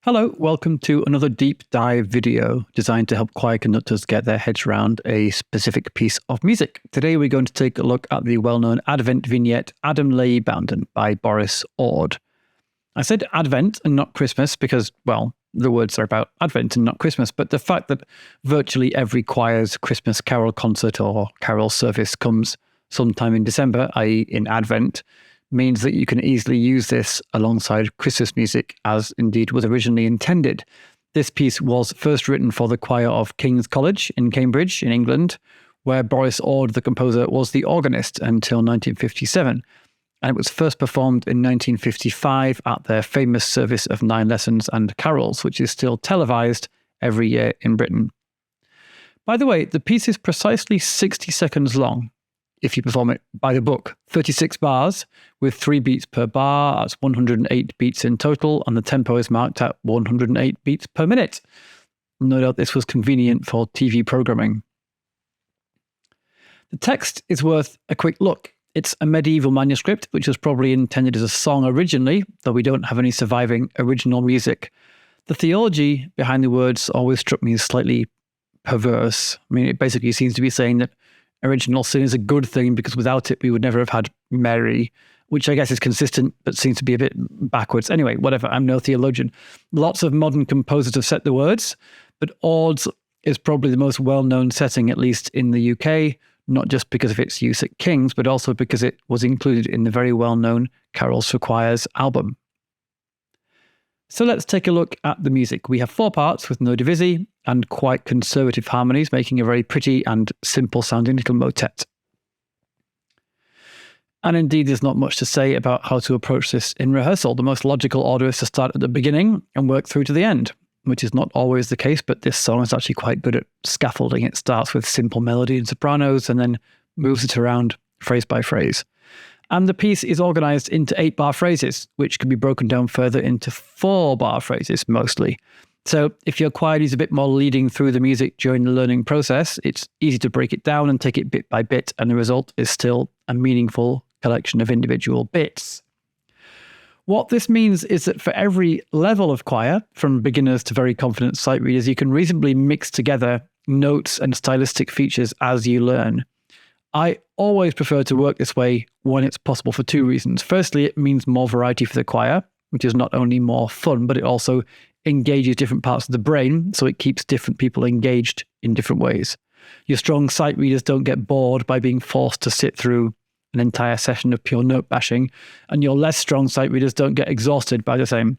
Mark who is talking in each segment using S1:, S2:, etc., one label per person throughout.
S1: Hello, welcome to another deep dive video designed to help choir conductors get their heads around a specific piece of music. Today we're going to take a look at the well-known Advent vignette Adam ybounden by Boris Ord. I said Advent and not Christmas because, well, the words are about Advent and not Christmas, but the fact that virtually every choir's Christmas carol concert or carol service comes sometime in December, i.e. in Advent, means that you can easily use this alongside Christmas music, as indeed was originally intended. This piece was first written for the choir of King's College in Cambridge, in England, where Boris Ord, the composer, was the organist until 1957. And it was first performed in 1955 at their famous service of 9 lessons and carols, which is still televised every year in Britain. By the way, the piece is precisely 60 seconds long, if you perform it by the book. 36 bars with 3 beats per bar. That's 108 beats in total, and the tempo is marked at 108 beats per minute. No doubt this was convenient for TV programming. The text is worth a quick look. It's a medieval manuscript, which was probably intended as a song originally, though we don't have any surviving original music. The theology behind the words always struck me as slightly perverse. I mean, it basically seems to be saying that original sin is a good thing because without it we would never have had Mary, which I guess is consistent but seems to be a bit backwards. Anyway, whatever, I'm no theologian. Lots of modern composers have set the words, but Ord's is probably the most well-known setting, at least in the UK, not just because of its use at King's, but also because it was included in the very well-known Carols for Choirs album. So let's take a look at the music. We have 4 parts with no divisi and quite conservative harmonies, making a very pretty and simple sounding little motet. And indeed, there's not much to say about how to approach this in rehearsal. The most logical order is to start at the beginning and work through to the end, which is not always the case, but this song is actually quite good at scaffolding. It starts with simple melody and sopranos and then moves it around phrase by phrase. And the piece is organized into 8-bar phrases, which can be broken down further into 4-bar phrases mostly. So if your choir needs a bit more leading through the music during the learning process, it's easy to break it down and take it bit by bit, and the result is still a meaningful collection of individual bits. What this means is that for every level of choir, from beginners to very confident sight readers, you can reasonably mix together notes and stylistic features as you learn. I always prefer to work this way when it's possible for 2 reasons. Firstly, it means more variety for the choir, which is not only more fun, but it also engages different parts of the brain, so it keeps different people engaged in different ways. Your strong sight readers don't get bored by being forced to sit through an entire session of pure note bashing, and your less strong sight readers don't get exhausted by the same.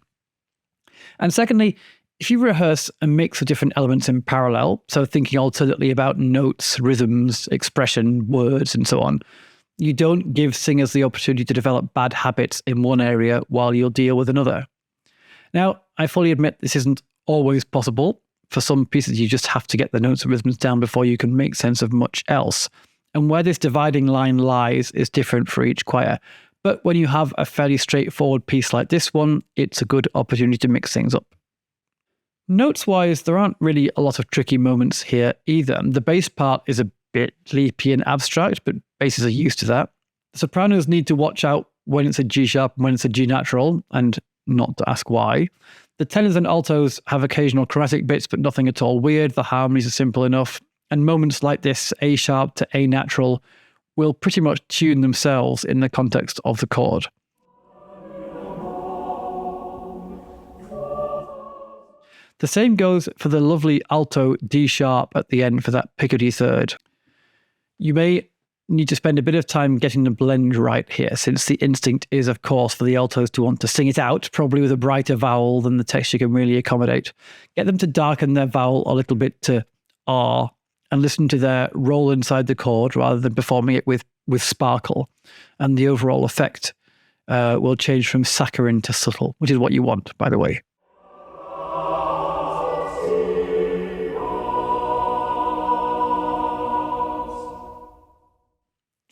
S1: And secondly, if you rehearse a mix of different elements in parallel, so thinking alternately about notes, rhythms, expression, words, and so on, you don't give singers the opportunity to develop bad habits in one area while you'll deal with another. Now, I fully admit this isn't always possible. For some pieces, you just have to get the notes and rhythms down before you can make sense of much else. And where this dividing line lies is different for each choir. But when you have a fairly straightforward piece like this one, it's a good opportunity to mix things up. Notes-wise, there aren't really a lot of tricky moments here either. The bass part is a bit leapy and abstract, but basses are used to that. The sopranos need to watch out when it's a G sharp and when it's a G natural, and not to ask why. The tenors and altos have occasional chromatic bits, but nothing at all weird. The harmonies are simple enough. And moments like this, A sharp to A natural, will pretty much tune themselves in the context of the chord. The same goes for the lovely alto D sharp at the end for that picardy third. You may need to spend a bit of time getting the blend right here, since the instinct is, of course, for the altos to want to sing it out, probably with a brighter vowel than the texture can really accommodate. Get them to darken their vowel a little bit to R and listen to their roll inside the chord rather than performing it with sparkle. And the overall effect will change from saccharine to subtle, which is what you want, by the way.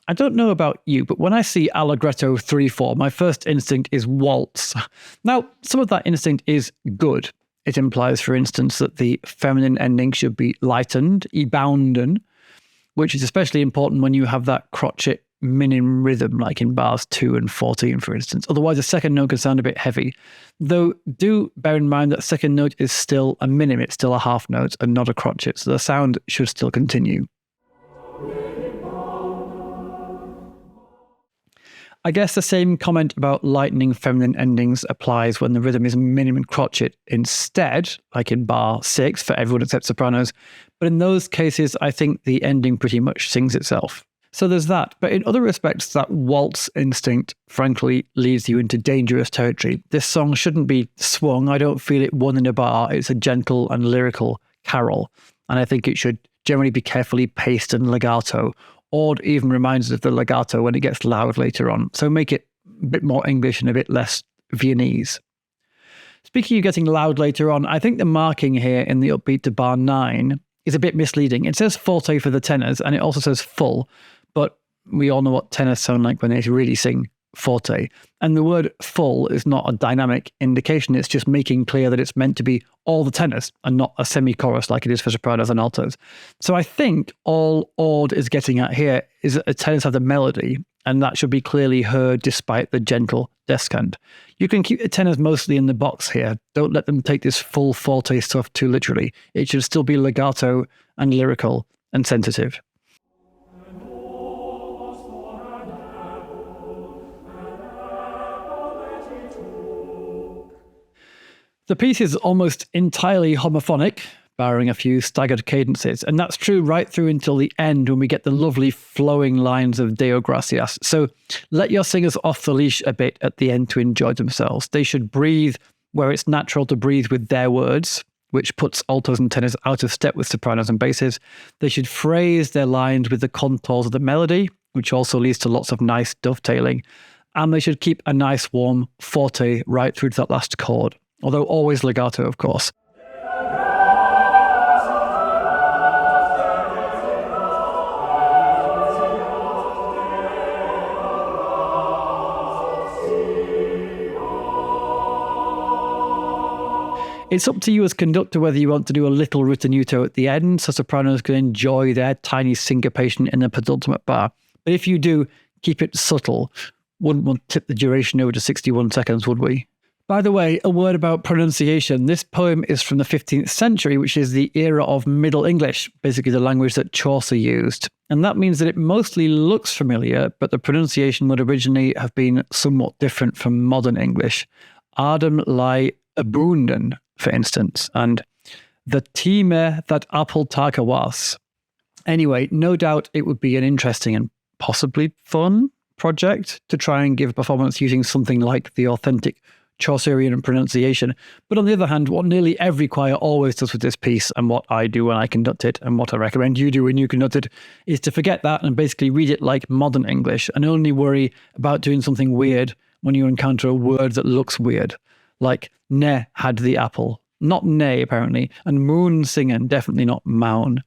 S1: I don't know about you, but when I see Allegretto 3/4, my first instinct is waltz. Now, some of that instinct is good. It implies, for instance, that the feminine ending should be lightened, ybounden, which is especially important when you have that crotchet minim rhythm, like in bars 2 and 14, for instance. Otherwise, the second note can sound a bit heavy. Though do bear in mind that second note is still a minim, it's still a half note and not a crotchet, so the sound should still continue. I guess the same comment about lightening feminine endings applies when the rhythm is minim and crotchet instead, like in bar 6 for everyone except sopranos. But in those cases, I think the ending pretty much sings itself. So there's that. But in other respects, that waltz instinct, frankly, leads you into dangerous territory. This song shouldn't be swung. I don't feel it won in a bar. It's a gentle and lyrical carol. And I think it should generally be carefully paced and legato. Ord even reminds us of the legato when it gets loud later on. So make it a bit more English and a bit less Viennese. Speaking of getting loud later on, I think the marking here in the upbeat to bar 9 is a bit misleading. It says forte for the tenors and it also says full, but we all know what tenors sound like when they really sing forte. And the word full is not a dynamic indication. It's just making clear that it's meant to be all the tenors and not a semi-chorus like it is for sopranos and altos. So I think all Ord is getting at here is that the tenors have the melody, and that should be clearly heard despite the gentle descant. You can keep the tenors mostly in the box here. Don't let them take this full forte stuff too literally. It should still be legato and lyrical and sensitive. The piece is almost entirely homophonic, barring a few staggered cadences, and that's true right through until the end when we get the lovely flowing lines of Deo Gracias. So let your singers off the leash a bit at the end to enjoy themselves. They should breathe where it's natural to breathe with their words, which puts altos and tenors out of step with sopranos and basses. They should phrase their lines with the contours of the melody, which also leads to lots of nice dovetailing. And they should keep a nice warm forte right through to that last chord. Although always legato, of course. It's up to you as conductor whether you want to do a little ritenuto at the end so sopranos can enjoy their tiny syncopation in the penultimate bar. But if you do, keep it subtle. Wouldn't want to tip the duration over to 61 seconds, would we? By the way, a word about pronunciation. This poem is from the 15th century, which is the era of Middle English, basically the language that Chaucer used. And that means that it mostly looks familiar, but the pronunciation would originally have been somewhat different from modern English. Adam lie ybounden, for instance, and the time that apple taka was. Anyway, no doubt it would be an interesting and possibly fun project to try and give a performance using something like the authentic Chaucerian pronunciation. But on the other hand, what nearly every choir always does with this piece, and what I do when I conduct it, and what I recommend you do when you conduct it, is to forget that and basically read it like modern English and only worry about doing something weird when you encounter a word that looks weird. Like, ne had the apple. Not nay, apparently. And moon singen, definitely not maun.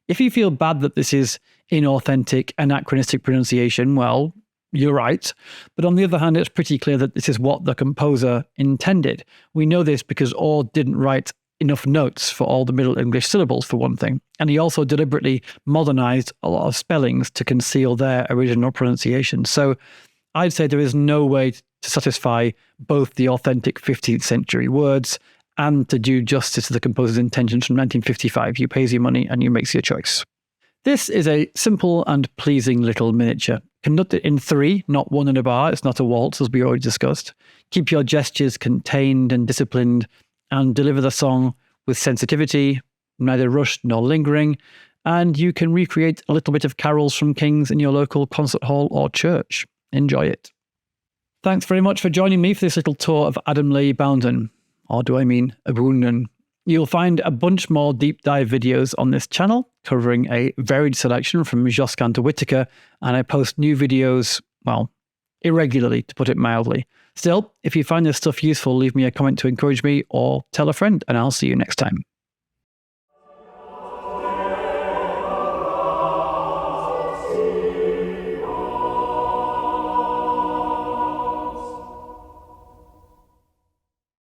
S1: If you feel bad that this is inauthentic, anachronistic pronunciation, well, you're right. But on the other hand, it's pretty clear that this is what the composer intended. We know this because Ord didn't write enough notes for all the Middle English syllables, for one thing. And he also deliberately modernized a lot of spellings to conceal their original pronunciation. So I'd say there is no way to satisfy both the authentic 15th century words and to do justice to the composer's intentions from 1955. You pays your money and you makes your choice. This is a simple and pleasing little miniature. Conduct it in 3, not 1 in a bar. It's not a waltz, as we already discussed. Keep your gestures contained and disciplined, and deliver the song with sensitivity, neither rushed nor lingering, and you can recreate a little bit of carols from Kings in your local concert hall or church. Enjoy it. Thanks very much for joining me for this little tour of Adam ybounden, or do I mean ybounden? You'll find a bunch more deep dive videos on this channel, covering a varied selection from Josquin to Whitaker, and I post new videos, well, irregularly, to put it mildly. Still, if you find this stuff useful, leave me a comment to encourage me or tell a friend, and I'll see you next time.